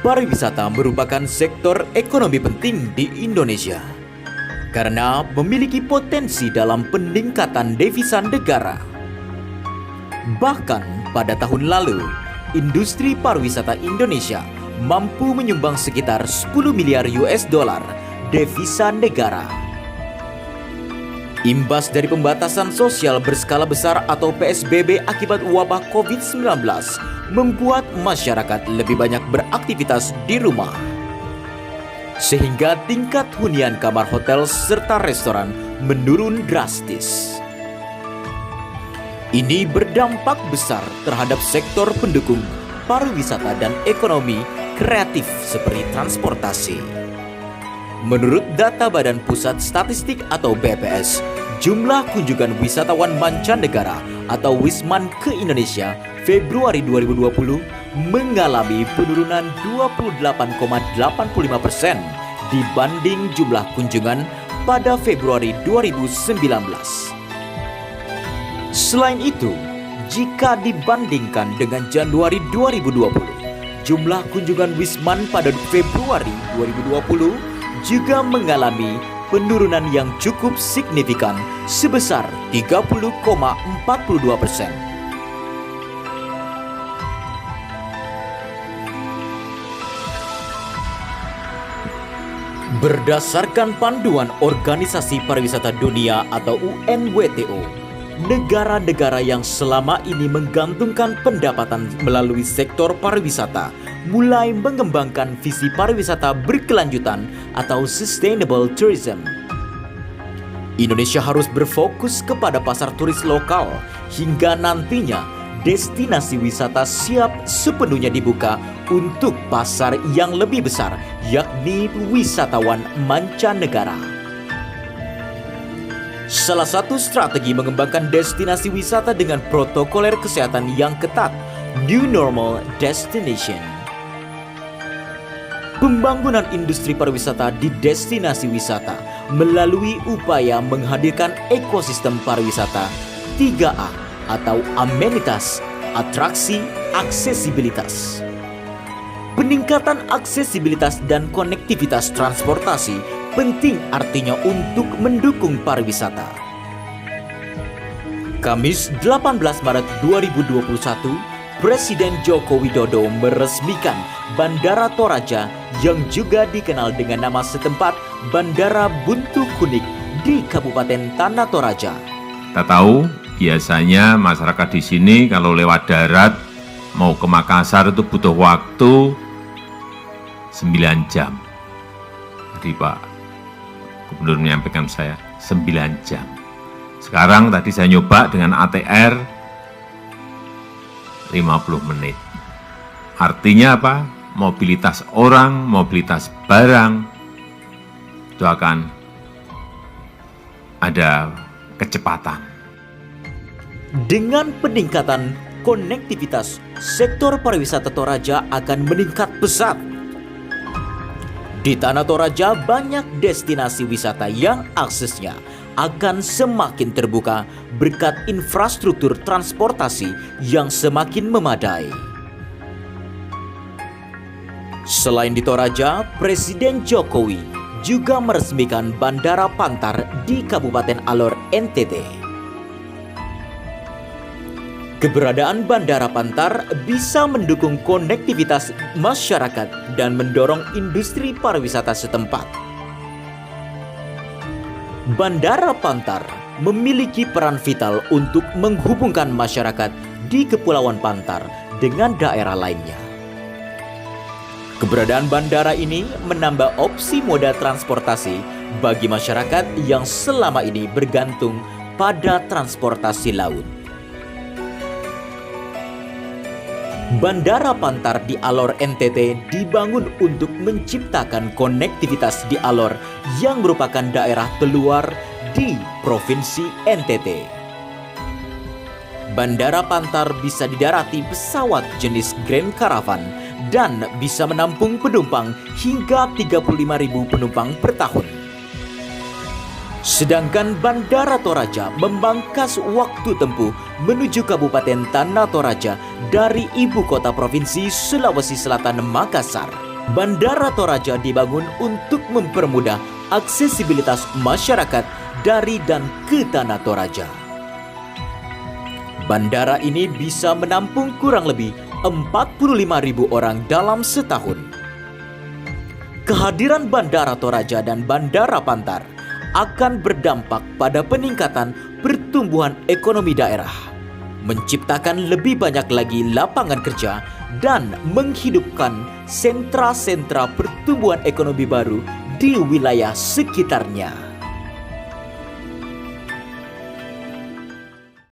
Pariwisata merupakan sektor ekonomi penting di Indonesia karena memiliki potensi dalam peningkatan devisa negara. Bahkan pada tahun lalu, industri pariwisata Indonesia mampu menyumbang sekitar 10 miliar US dollar devisa negara. Imbas dari pembatasan sosial berskala besar atau PSBB akibat wabah COVID-19 membuat masyarakat lebih banyak beraktivitas di rumah. Sehingga tingkat hunian kamar hotel serta restoran menurun drastis. Ini berdampak besar terhadap sektor pendukung pariwisata dan ekonomi kreatif seperti transportasi. Menurut data Badan Pusat Statistik atau BPS, jumlah kunjungan wisatawan mancanegara atau Wisman ke Indonesia Februari 2020 mengalami penurunan 28,85% dibanding jumlah kunjungan pada Februari 2019. Selain itu, jika dibandingkan dengan Januari 2020, jumlah kunjungan Wisman pada Februari 2020 juga mengalami penurunan yang cukup signifikan sebesar 30,42%. Berdasarkan panduan Organisasi Pariwisata Dunia atau UNWTO, negara-negara yang selama ini menggantungkan pendapatan melalui sektor pariwisata mulai mengembangkan visi pariwisata berkelanjutan atau sustainable tourism. Indonesia harus berfokus kepada pasar turis lokal hingga nantinya destinasi wisata siap sepenuhnya dibuka untuk pasar yang lebih besar, yakni wisatawan mancanegara. Salah satu strategi mengembangkan destinasi wisata dengan protokoler kesehatan yang ketat, New Normal Destination. Pembangunan industri pariwisata di destinasi wisata melalui upaya menghadirkan ekosistem pariwisata 3A atau amenitas, atraksi, aksesibilitas. Peningkatan aksesibilitas dan konektivitas transportasi penting artinya untuk mendukung pariwisata. Kamis 18 Maret 2021, Presiden Joko Widodo meresmikan Bandara Toraja yang juga dikenal dengan nama setempat Bandara Buntu Kunik di Kabupaten Tanah Toraja. Kita tahu biasanya masyarakat di sini kalau lewat darat mau ke Makassar itu butuh waktu 9 jam. Jadi Pak Gubernur menyampaikan saya 9 jam. Sekarang tadi saya nyoba dengan ATR 50 menit. Artinya apa? Mobilitas orang, mobilitas barang itu akan ada kecepatan. Dengan peningkatan konektivitas, sektor pariwisata Toraja akan meningkat pesat. Di Tanah Toraja banyak destinasi wisata yang aksesnya akan semakin terbuka berkat infrastruktur transportasi yang semakin memadai. Selain di Toraja, Presiden Jokowi juga meresmikan Bandara Pantar di Kabupaten Alor, NTT. Keberadaan Bandara Pantar bisa mendukung konektivitas masyarakat dan mendorong industri pariwisata setempat. Bandara Pantar memiliki peran vital untuk menghubungkan masyarakat di Kepulauan Pantar dengan daerah lainnya. Keberadaan bandara ini menambah opsi moda transportasi bagi masyarakat yang selama ini bergantung pada transportasi laut. Bandara Pantar di Alor NTT dibangun untuk menciptakan konektivitas di Alor yang merupakan daerah terluar di Provinsi NTT. Bandara Pantar bisa didarati pesawat jenis Grand Caravan dan bisa menampung penumpang hingga 35.000 penumpang per tahun. Sedangkan Bandara Toraja memangkas waktu tempuh menuju Kabupaten Tanah Toraja dari ibu kota provinsi Sulawesi Selatan, Makassar. Bandara Toraja dibangun untuk mempermudah aksesibilitas masyarakat dari dan ke Tanah Toraja. Bandara ini bisa menampung kurang lebih 45.000 orang dalam setahun. Kehadiran Bandara Toraja dan Bandara Pantar akan berdampak pada peningkatan pertumbuhan ekonomi daerah, menciptakan lebih banyak lagi lapangan kerja, dan menghidupkan sentra-sentra pertumbuhan ekonomi baru di wilayah sekitarnya.